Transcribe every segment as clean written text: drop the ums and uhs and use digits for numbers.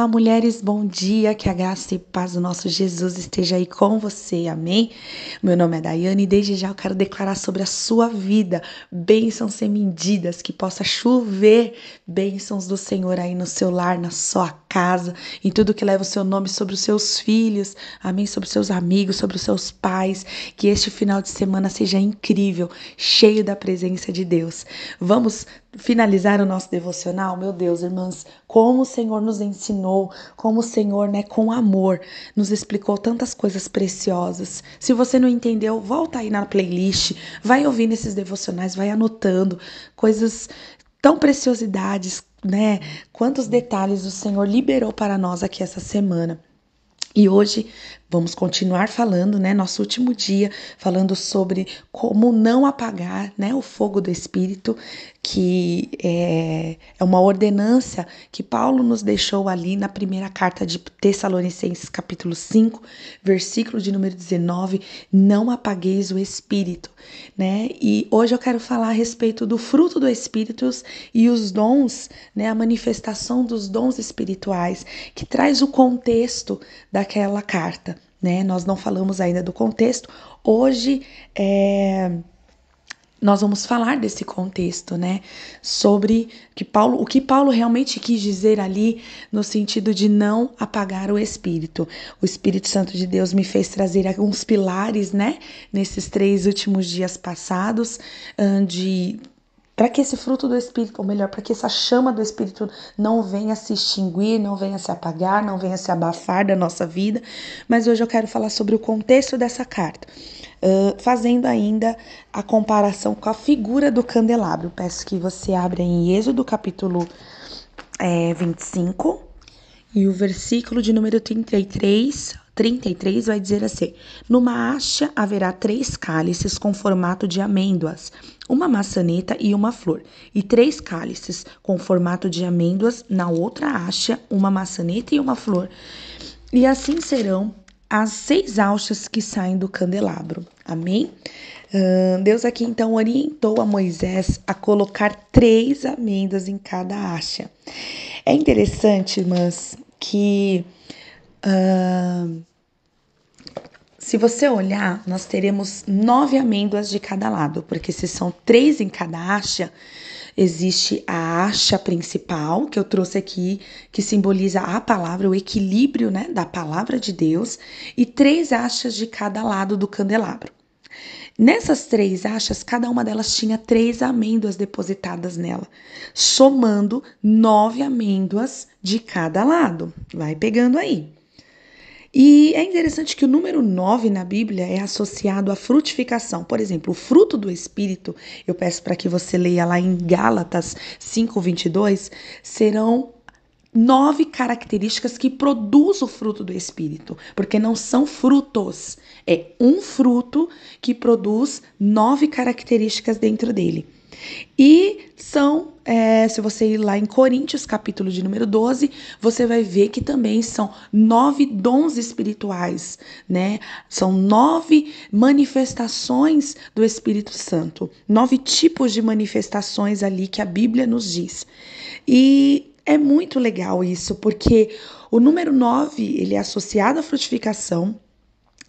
Olá, mulheres, bom dia, que a graça e paz do nosso Jesus esteja aí com você, amém? Meu nome é Daiane e desde já eu quero declarar sobre a sua vida bênçãos sem medidas, que possa chover bênçãos do Senhor aí no seu lar, na sua casa, em tudo que leva o seu nome, sobre os seus filhos, amém? Sobre os seus amigos, sobre os seus pais, que este final de semana seja incrível, cheio da presença de Deus. Vamos finalizar o nosso devocional? Meu Deus, irmãs, como o Senhor nos ensinou, como o Senhor, com amor, nos explicou tantas coisas preciosas. Se você não entendeu, volta aí na playlist, vai ouvindo esses devocionais, vai anotando coisas, tão preciosidades, Quantos detalhes o Senhor liberou para nós aqui essa semana. E hoje vamos continuar falando, nosso último dia, falando sobre como não apagar, o fogo do Espírito, que é uma ordenança que Paulo nos deixou ali na primeira carta de Tessalonicenses, capítulo 5, versículo de número 19, não apagueis o Espírito, E hoje eu quero falar a respeito do fruto do Espírito e os dons, a manifestação dos dons espirituais, que traz o contexto daquela carta, Nós não falamos ainda do contexto. Hoje nós vamos falar desse contexto, sobre o que Paulo realmente quis dizer ali, no sentido de não apagar o Espírito. O Espírito Santo de Deus me fez trazer alguns pilares, nesses 3 últimos dias passados, para que esse fruto do Espírito, ou melhor, para que essa chama do Espírito não venha se extinguir, não venha se apagar, não venha se abafar da nossa vida. Mas hoje eu quero falar sobre o contexto dessa carta, fazendo ainda a comparação com a figura do candelabro. Peço que você abra em Êxodo capítulo 25 e o versículo de número 33 vai dizer assim: numa haste haverá 3 cálices com formato de amêndoas, uma maçaneta e uma flor, e 3 cálices com formato de amêndoas na outra haste, uma maçaneta e uma flor. E assim serão as 6 hastes que saem do candelabro. Amém? Deus aqui então orientou a Moisés a colocar 3 amêndoas em cada haste. É interessante, irmãs, que se você olhar, nós teremos 9 amêndoas de cada lado, porque se são 3 em cada haste, existe a haste principal, que eu trouxe aqui, que simboliza a palavra, o equilíbrio, da palavra de Deus, e 3 hastes de cada lado do candelabro. Nessas 3 hastes, cada uma delas tinha 3 amêndoas depositadas nela, somando 9 amêndoas de cada lado. Vai pegando aí. E é interessante que o número 9 na Bíblia é associado à frutificação. Por exemplo, o fruto do Espírito, eu peço para que você leia lá em Gálatas 5:22, serão 9 características que produzem o fruto do Espírito, porque não são frutos, é um fruto que produz 9 características dentro dele. E se você ir lá em Coríntios, capítulo de número 12, você vai ver que também são 9 dons espirituais, São 9 manifestações do Espírito Santo, 9 tipos de manifestações ali que a Bíblia nos diz. E é muito legal isso, porque o número 9, ele é associado à frutificação.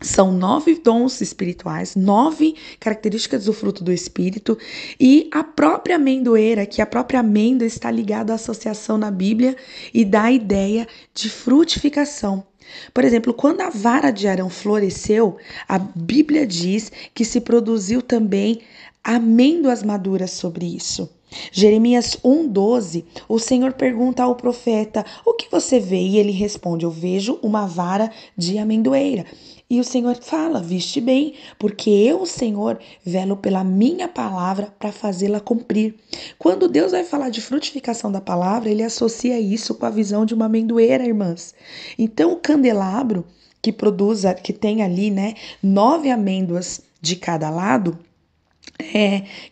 São 9 dons espirituais, 9 características do fruto do Espírito, e a própria amendoeira, que a própria amêndoa está ligada à associação na Bíblia e dá a ideia de frutificação. Por exemplo, quando a vara de Arão floresceu, a Bíblia diz que se produziu também amêndoas maduras sobre isso. Jeremias 1:12, o Senhor pergunta ao profeta: o que você vê? E ele responde: eu vejo uma vara de amendoeira. E o Senhor fala: viste bem, porque eu, o Senhor, velo pela minha palavra para fazê-la cumprir. Quando Deus vai falar de frutificação da palavra, ele associa isso com a visão de uma amendoeira, irmãs. Então, o candelabro que tem ali, 9 amêndoas de cada lado,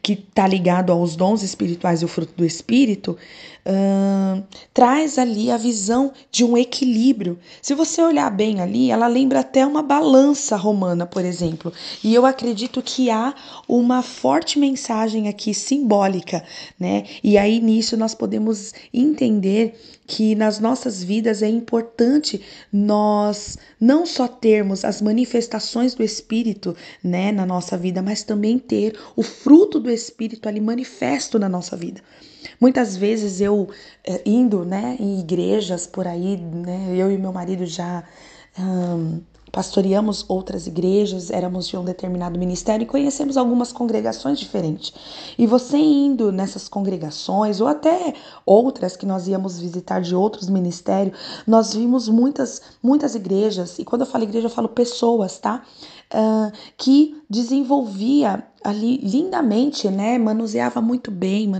que está ligado aos dons espirituais e o fruto do Espírito, traz ali a visão de um equilíbrio. Se você olhar bem ali, ela lembra até uma balança romana, por exemplo. E eu acredito que há uma forte mensagem aqui simbólica, né? E aí nisso nós podemos entender que nas nossas vidas é importante nós não só termos as manifestações do Espírito, né, na nossa vida, mas também ter o fruto do Espírito ali manifesto na nossa vida. Muitas vezes eu indo, né, em igrejas por aí, né, eu e meu marido já pastoreamos outras igrejas, éramos de um determinado ministério e conhecemos algumas congregações diferentes. E você indo nessas congregações, ou até outras que nós íamos visitar de outros ministérios, nós vimos muitas igrejas, e quando eu falo igreja, eu falo pessoas, tá? Que desenvolvia ali lindamente, né? Manuseava muito bem,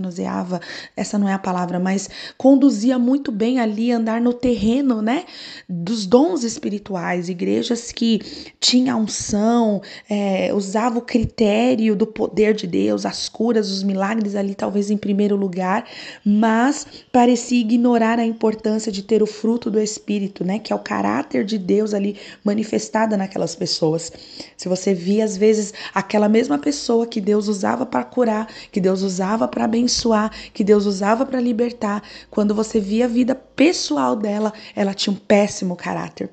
essa não é a palavra, mas conduzia muito bem ali, andar no terreno, né? Dos dons espirituais, igrejas que tinha unção, usava o critério do poder de Deus, as curas, os milagres ali talvez em primeiro lugar, mas parecia ignorar a importância de ter o fruto do Espírito, né? Que é o caráter de Deus ali manifestada naquelas pessoas. Se você via às vezes aquela mesma pessoa que Deus usava para curar, que Deus usava para abençoar, que Deus usava para libertar, quando você via a vida pessoal dela, ela tinha um péssimo caráter.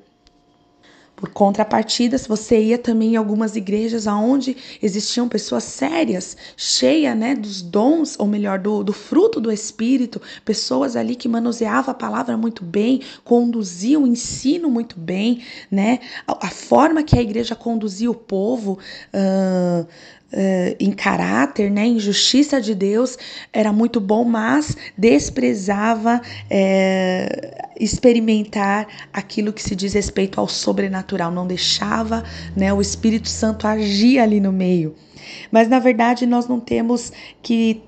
Por contrapartida, se você ia também em algumas igrejas onde existiam pessoas sérias, cheias, né, dos dons, ou melhor, do fruto do Espírito, pessoas ali que manuseavam a palavra muito bem, conduziam o ensino muito bem, né, a forma que a igreja conduzia o povo, em caráter, né, em justiça de Deus, era muito bom, mas desprezava experimentar aquilo que se diz respeito ao sobrenatural, não deixava, né, o Espírito Santo agir ali no meio. Mas na verdade nós não temos que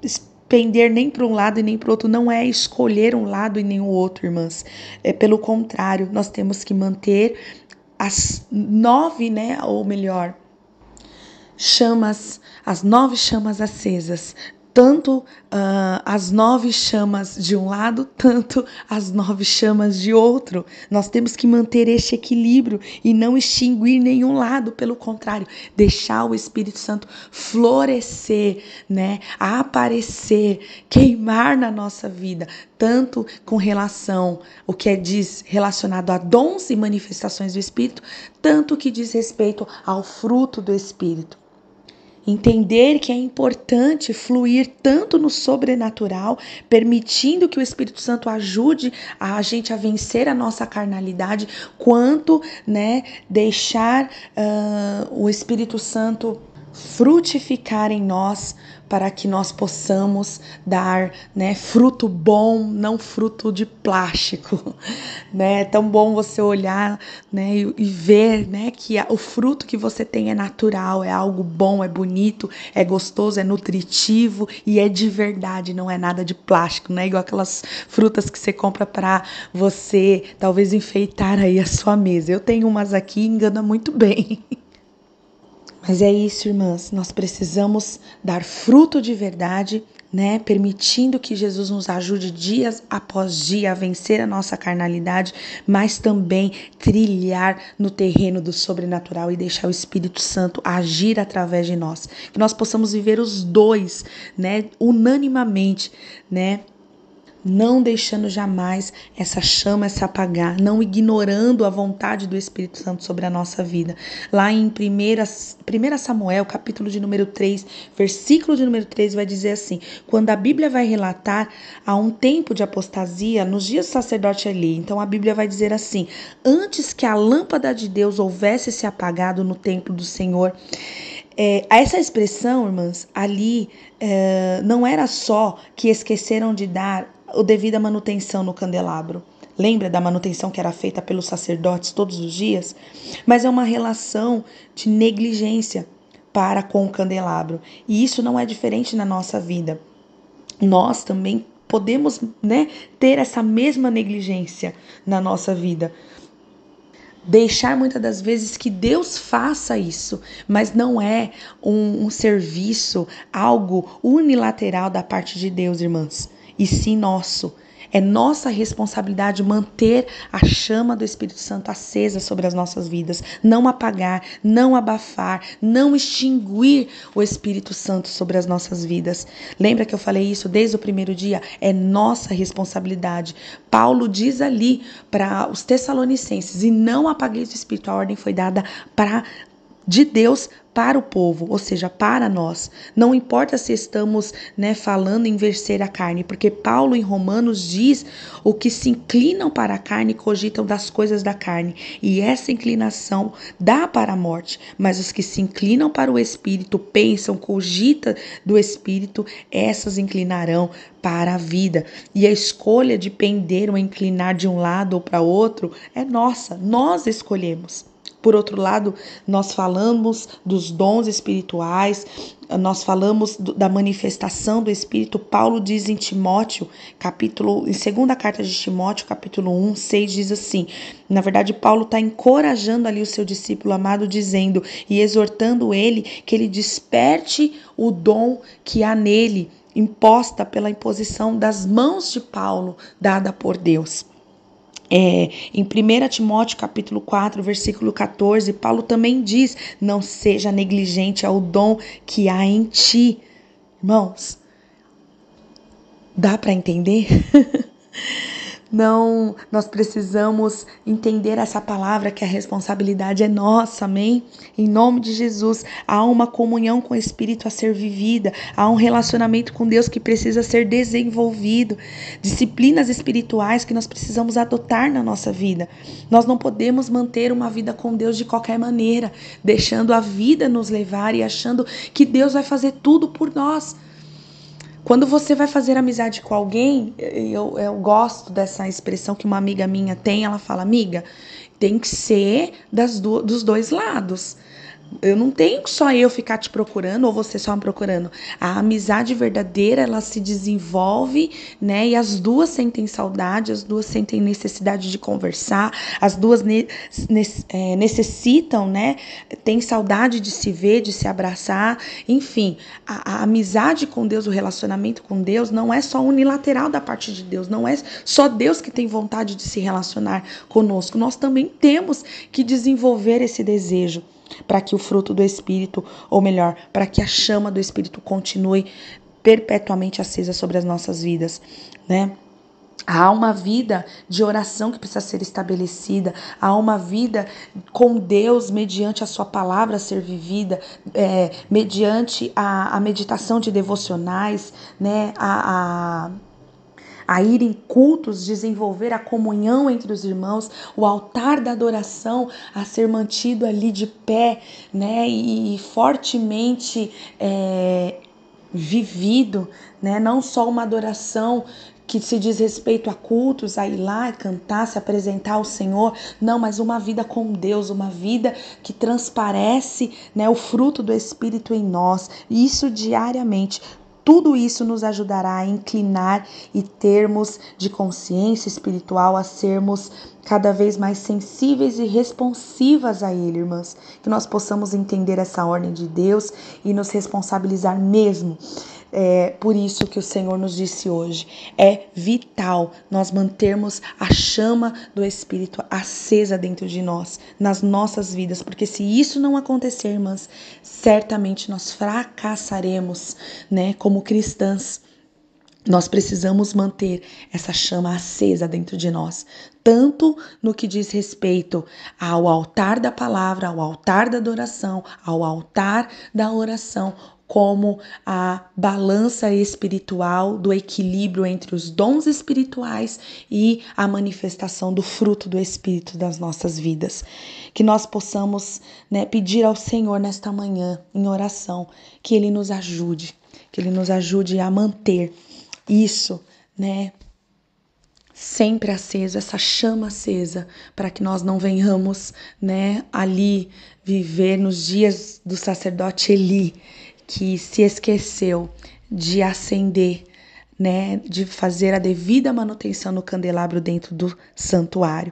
pender nem para um lado e nem para o outro, não é escolher um lado e nem o outro, irmãs. Pelo contrário, nós temos que manter as 9, né, ou melhor, as 9 chamas acesas, tanto as 9 chamas de um lado, tanto as 9 chamas de outro. Nós temos que manter este equilíbrio e não extinguir nenhum lado, pelo contrário, deixar o Espírito Santo florescer, né, aparecer, queimar na nossa vida, tanto com relação o que diz relacionado a dons e manifestações do Espírito, tanto que diz respeito ao fruto do Espírito. Entender que é importante fluir tanto no sobrenatural, permitindo que o Espírito Santo ajude a gente a vencer a nossa carnalidade, quanto, né, deixar o Espírito Santo frutificar em nós, para que nós possamos dar, né, fruto bom, não fruto de plástico, né? É tão bom você olhar, né, e ver, né, que o fruto que você tem é natural, é algo bom, é bonito, é gostoso, é nutritivo e é de verdade, não é nada de plástico, né? Igual aquelas frutas que você compra para você talvez enfeitar aí a sua mesa. Eu tenho umas aqui, engana muito bem. Mas é isso, irmãs, nós precisamos dar fruto de verdade, né? Permitindo que Jesus nos ajude dias após dia a vencer a nossa carnalidade, mas também trilhar no terreno do sobrenatural e deixar o Espírito Santo agir através de nós. Que nós possamos viver os dois, né? Unanimamente, né? Não deixando jamais essa chama se apagar, não ignorando a vontade do Espírito Santo sobre a nossa vida. Lá em 1 Samuel, capítulo de número 3, versículo de número 3, vai dizer assim: quando a Bíblia vai relatar a um tempo de apostasia, nos dias do sacerdote Eli, então a Bíblia vai dizer assim: antes que a lâmpada de Deus houvesse se apagado no templo do Senhor. Essa expressão, irmãs, ali não era só que esqueceram de dar a devida manutenção no candelabro. Lembra da manutenção que era feita pelos sacerdotes todos os dias? Mas é uma relação de negligência para com o candelabro. E isso não é diferente na nossa vida. Nós também podemos, né, ter essa mesma negligência na nossa vida. Deixar muitas das vezes que Deus faça isso, mas não é um serviço, algo unilateral da parte de Deus, irmãs, e sim nosso. É nossa responsabilidade manter a chama do Espírito Santo acesa sobre as nossas vidas, não apagar, não abafar, não extinguir o Espírito Santo sobre as nossas vidas. Lembra que eu falei isso desde o primeiro dia? É nossa responsabilidade. Paulo diz ali para os Tessalonicenses: e não apagueis o Espírito. A ordem foi dada de Deus para o povo, ou seja, para nós. Não importa se estamos, falando em vencer a carne, porque Paulo em Romanos diz: o que se inclinam para a carne cogitam das coisas da carne, e essa inclinação dá para a morte, mas os que se inclinam para o Espírito, pensam, cogitam do Espírito, essas inclinarão para a vida. E a escolha de pender ou inclinar de um lado ou para outro é nossa, nós escolhemos. Por outro lado, nós falamos dos dons espirituais, nós falamos da manifestação do Espírito. Paulo diz em Timóteo, em segunda carta de Timóteo, capítulo 1, 6, diz assim, na verdade Paulo está encorajando ali o seu discípulo amado, dizendo e exortando ele que ele desperte o dom que há nele, imposta pela imposição das mãos de Paulo, dada por Deus. Em 1 Timóteo capítulo 4, versículo 14, Paulo também diz: não seja negligente ao dom que há em ti. Irmãos, dá para entender? Não, nós precisamos entender essa palavra, que a responsabilidade é nossa, amém? Em nome de Jesus, há uma comunhão com o Espírito a ser vivida, há um relacionamento com Deus que precisa ser desenvolvido, disciplinas espirituais que nós precisamos adotar na nossa vida. Nós não podemos manter uma vida com Deus de qualquer maneira, deixando a vida nos levar e achando que Deus vai fazer tudo por nós. Quando você vai fazer amizade com alguém, eu gosto dessa expressão que uma amiga minha tem, ela fala: amiga, tem que ser dos dois lados. Eu não tenho só eu ficar te procurando ou você só me procurando. A amizade verdadeira, ela se desenvolve, E as duas sentem saudade, as duas sentem necessidade de conversar, as duas necessitam, Tem saudade de se ver, de se abraçar. Enfim, a amizade com Deus, o relacionamento com Deus não é só unilateral da parte de Deus, não é só Deus que tem vontade de se relacionar conosco. Nós também temos que desenvolver esse desejo, para que o fruto do Espírito, ou melhor, para que a chama do Espírito continue perpetuamente acesa sobre as nossas vidas, Há uma vida de oração que precisa ser estabelecida, há uma vida com Deus mediante a sua palavra ser vivida, mediante a meditação de devocionais, a ir em cultos, desenvolver a comunhão entre os irmãos, o altar da adoração a ser mantido ali de pé, e fortemente vivido, não só uma adoração que se diz respeito a cultos, a ir lá, cantar, se apresentar ao Senhor, não, mas uma vida com Deus, uma vida que transparece, o fruto do Espírito em nós, isso diariamente. Tudo isso nos ajudará a inclinar e termos de consciência espiritual, a sermos cada vez mais sensíveis e responsivas a Ele, irmãs. Que nós possamos entender essa ordem de Deus e nos responsabilizar mesmo. Por isso que o Senhor nos disse hoje, é vital nós mantermos a chama do Espírito acesa dentro de nós, nas nossas vidas, porque se isso não acontecer, irmãs, certamente nós fracassaremos, como cristãs. Nós precisamos manter essa chama acesa dentro de nós, tanto no que diz respeito ao altar da palavra, ao altar da adoração, ao altar da oração, como a balança espiritual do equilíbrio entre os dons espirituais e a manifestação do fruto do Espírito das nossas vidas. Que nós possamos, pedir ao Senhor nesta manhã, em oração, que Ele nos ajude a manter isso, sempre aceso, essa chama acesa, para que nós não venhamos, ali viver nos dias do sacerdote Eli, que se esqueceu de acender, de fazer a devida manutenção no candelabro dentro do santuário.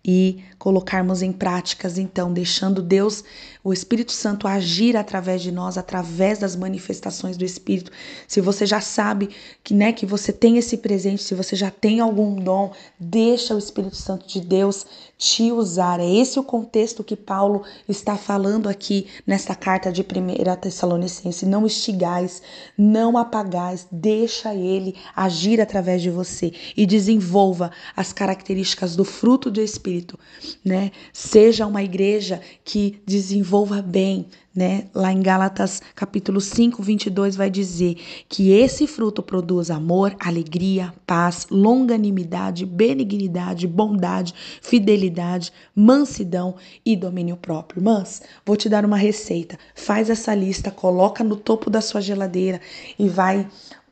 e colocarmos em práticas, então, deixando Deus, o Espírito Santo agir através de nós, através das manifestações do Espírito. Se você já sabe que, né, que você tem esse presente, se você já tem algum dom, deixa o Espírito Santo de Deus te usar. É esse o contexto que Paulo está falando aqui nesta carta de 1 Tessalonicenses. Não estigais, não apagais, deixa ele agir através de você e desenvolva as características do fruto do Espírito, né? Seja uma igreja que desenvolva bem, né? Lá em Gálatas capítulo 5, 22 vai dizer que esse fruto produz amor, alegria, paz, longanimidade, benignidade, bondade, fidelidade, mansidão e domínio próprio. Irmãs, vou te dar uma receita. Faz essa lista, coloca no topo da sua geladeira e vai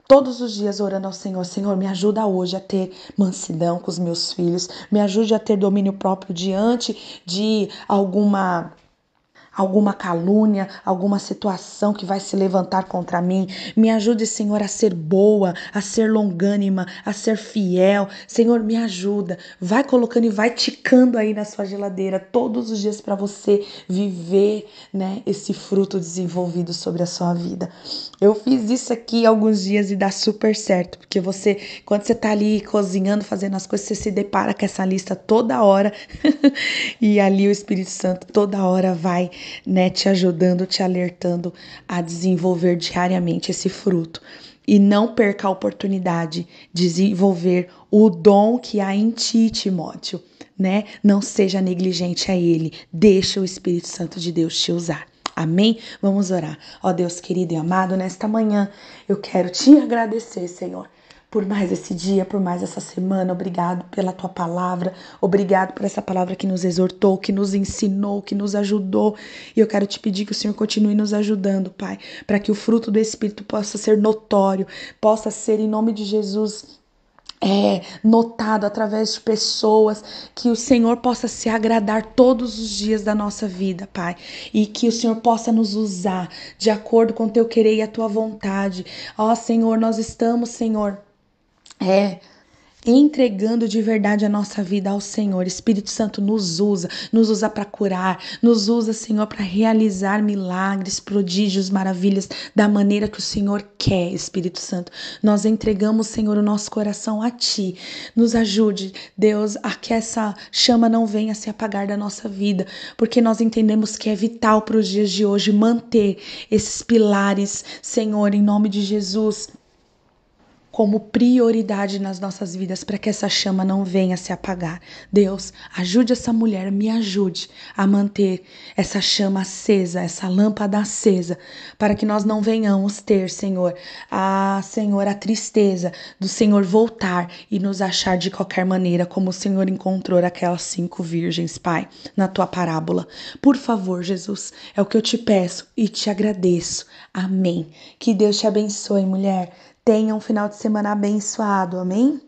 todos os dias orando ao Senhor. Senhor, me ajuda hoje a ter mansidão com os meus filhos. Me ajude a ter domínio próprio diante de alguma calúnia, alguma situação que vai se levantar contra mim. Me ajude, Senhor, a ser boa, a ser longânima, a ser fiel. Senhor, me ajuda. Vai colocando e vai ticando aí na sua geladeira todos os dias para você viver, né, esse fruto desenvolvido sobre a sua vida. Eu fiz isso aqui alguns dias e dá super certo, porque você, quando você tá ali cozinhando, fazendo as coisas, você se depara com essa lista toda hora e ali o Espírito Santo toda hora vai, né, te ajudando, te alertando a desenvolver diariamente esse fruto. E não perca a oportunidade de desenvolver o dom que há em ti, Timóteo, né? Não seja negligente a ele. Deixa o Espírito Santo de Deus te usar. Amém? Vamos orar. Ó Deus querido e amado, nesta manhã eu quero te agradecer, Senhor, por mais esse dia, por mais essa semana. Obrigado pela tua palavra, obrigado por essa palavra que nos exortou, que nos ensinou, que nos ajudou. E eu quero te pedir que o Senhor continue nos ajudando, Pai, para que o fruto do Espírito possa ser notório, possa ser, em nome de Jesus, notado através de pessoas, que o Senhor possa se agradar todos os dias da nossa vida, Pai, e que o Senhor possa nos usar de acordo com o teu querer e a tua vontade. Ó Senhor, nós estamos, Senhor, entregando de verdade a nossa vida ao Senhor. Espírito Santo, nos usa para curar, nos usa, Senhor, para realizar milagres, prodígios, maravilhas, da maneira que o Senhor quer, Espírito Santo. Nós entregamos, Senhor, o nosso coração a Ti. Nos ajude, Deus, a que essa chama não venha se apagar da nossa vida, porque nós entendemos que é vital para os dias de hoje manter esses pilares, Senhor, em nome de Jesus, como prioridade nas nossas vidas, para que essa chama não venha se apagar. Deus, ajude essa mulher, me ajude a manter essa chama acesa, essa lâmpada acesa, para que nós não venhamos ter, Senhor, a tristeza do Senhor voltar e nos achar de qualquer maneira, como o Senhor encontrou aquelas 5 virgens, Pai, na tua parábola. Por favor, Jesus, é o que eu te peço e te agradeço. Amém. Que Deus te abençoe, mulher. Tenha um final de semana abençoado, amém?